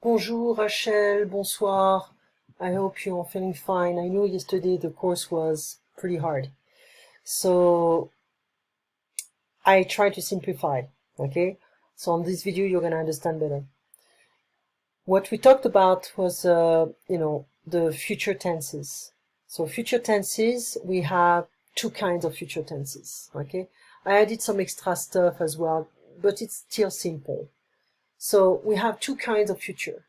Bonjour Rachel, bonsoir. I hope you're feeling fine. I know yesterday the course was pretty hard. So I try to simplify, okay? So on this video you're gonna understand better. What we talked about was, the future tenses. So future tenses, we have two kinds of future tenses, okay? I added some extra stuff as well, but it's still simple. So we have two kinds of future.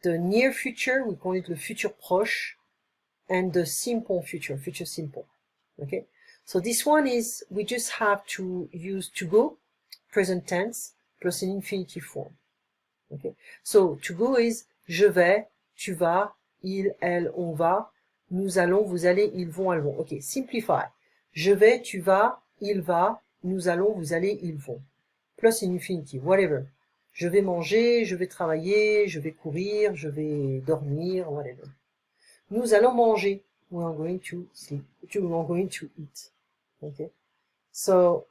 The near future, we call it the futur proche, and the simple future, future simple, okay? So this one is, we just have to use to go, present tense, plus an infinitive form, okay? So to go is, je vais, tu vas, il, elle, on va, nous allons, vous allez, ils vont, elles vont. Okay, simplify. Je vais, tu vas, il va, nous allons, vous allez, ils vont. Plus an infinitive, whatever. Je vais manger, je vais travailler, je vais courir, je vais dormir, whatever. Nous allons manger. We are going to sleep. We are going to eat. Okay. So,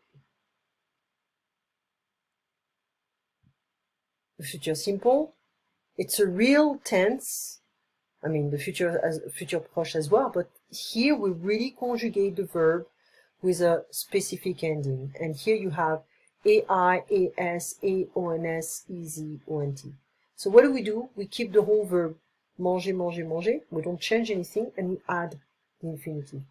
the future simple. It's a real tense. I mean, the future proche as well, but here we really conjugate the verb with a specific ending. And here you have AI, AS, AONS, EZ, ONT. So what do? We keep the whole verb, manger, manger, manger. We don't change anything, and we add the infinitive,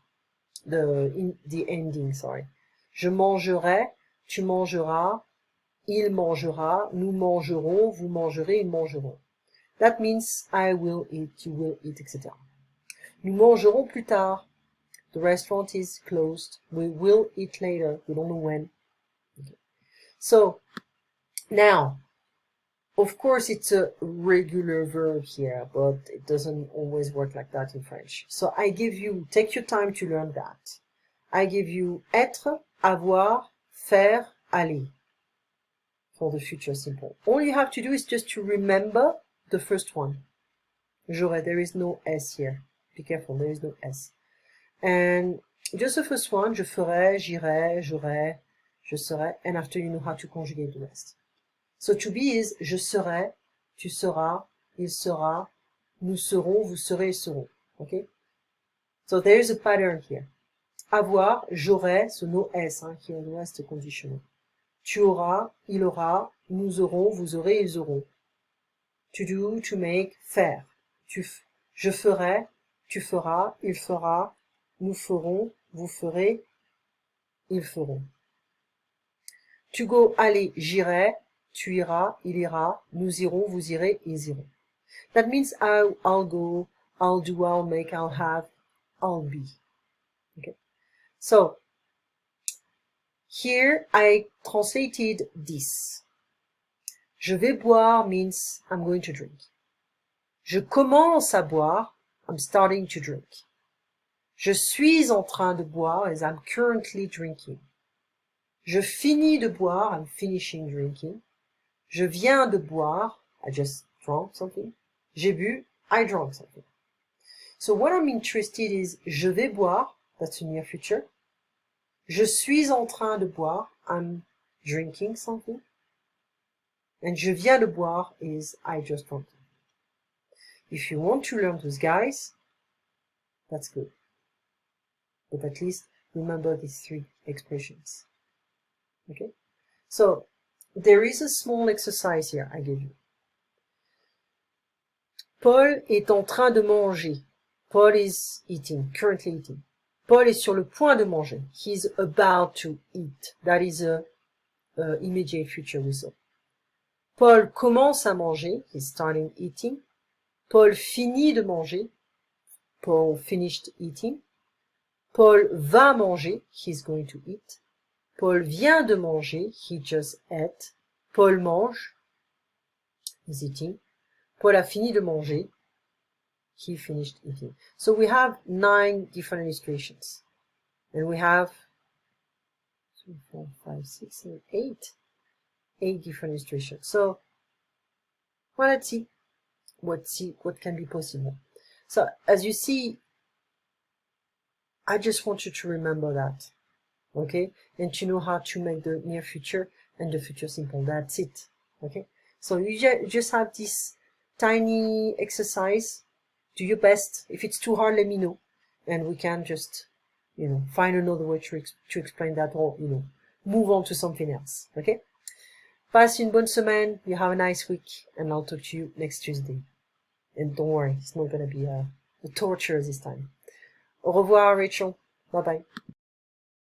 the ending, sorry. Je mangerai, tu mangeras, il mangera, nous mangerons, vous mangerez, ils mangeront. That means I will eat, you will eat, etc. Nous mangerons plus tard. The restaurant is closed. We will eat later. We don't know when. Okay. So, now, of course, it's a regular verb here, but it doesn't always work like that in French. So I give you, take your time to learn that. I give you être, avoir, faire, aller for the future simple. All you have to do is just to remember the first one. J'aurai, there is no S here. Be careful, there is no S. And just the first one, je ferai, j'irai, j'aurai, je serai, and after you know how to conjugate the rest. So to be is, je serai, tu seras, il sera, nous serons, vous serez, ils seront. Okay? So there is a pattern here. Avoir, j'aurai, so no S, here the rest is conditional. Tu auras, il aura, nous aurons, vous aurez, ils auront. To do, to make, faire. Je ferai, tu feras, il fera, nous ferons, vous ferez, ils feront. To go, aller, j'irai, tu iras, il ira, nous irons, vous irez, ils iront. That means I'll go, I'll do, I'll make, I'll have, I'll be. Okay. So, here I translated this. Je vais boire means I'm going to drink. Je commence à boire, I'm starting to drink. Je suis en train de boire is I'm currently drinking. Je finis de boire, I'm finishing drinking. Je viens de boire, I just drank something. J'ai bu, I drank something. So what I'm interested is, je vais boire, that's a near future. Je suis en train de boire, I'm drinking something. And je viens de boire is, I just drank. If you want to learn those guys, that's good. But at least remember these three expressions. Okay? So, there is a small exercise here I give you. Paul est en train de manger. Paul is eating, currently eating. Paul est sur le point de manger. He's about to eat. That is a immediate future result. Paul commence à manger. He's starting eating. Paul finit de manger. Paul finished eating. Paul va manger. He's going to eat. Paul vient de manger. He just ate. Paul mange. He's eating. Paul a fini de manger. He finished eating. So we have 9 different illustrations. And we have 2, 4, 5, 6, 7, 8. 8 different illustrations. So, well, let's see what can be possible. So, as you see, I just want you to remember that. Okay? And to know how to make the near future and the future simple. That's it. Okay? So you just have this tiny exercise. Do your best. If it's too hard, let me know. And we can just, find another way to explain that, or, move on to something else. Okay? Passe une bonne semaine. You have a nice week. And I'll talk to you next Tuesday. And don't worry, it's not going to be a torture this time. Au revoir, Rachel. Bye-bye.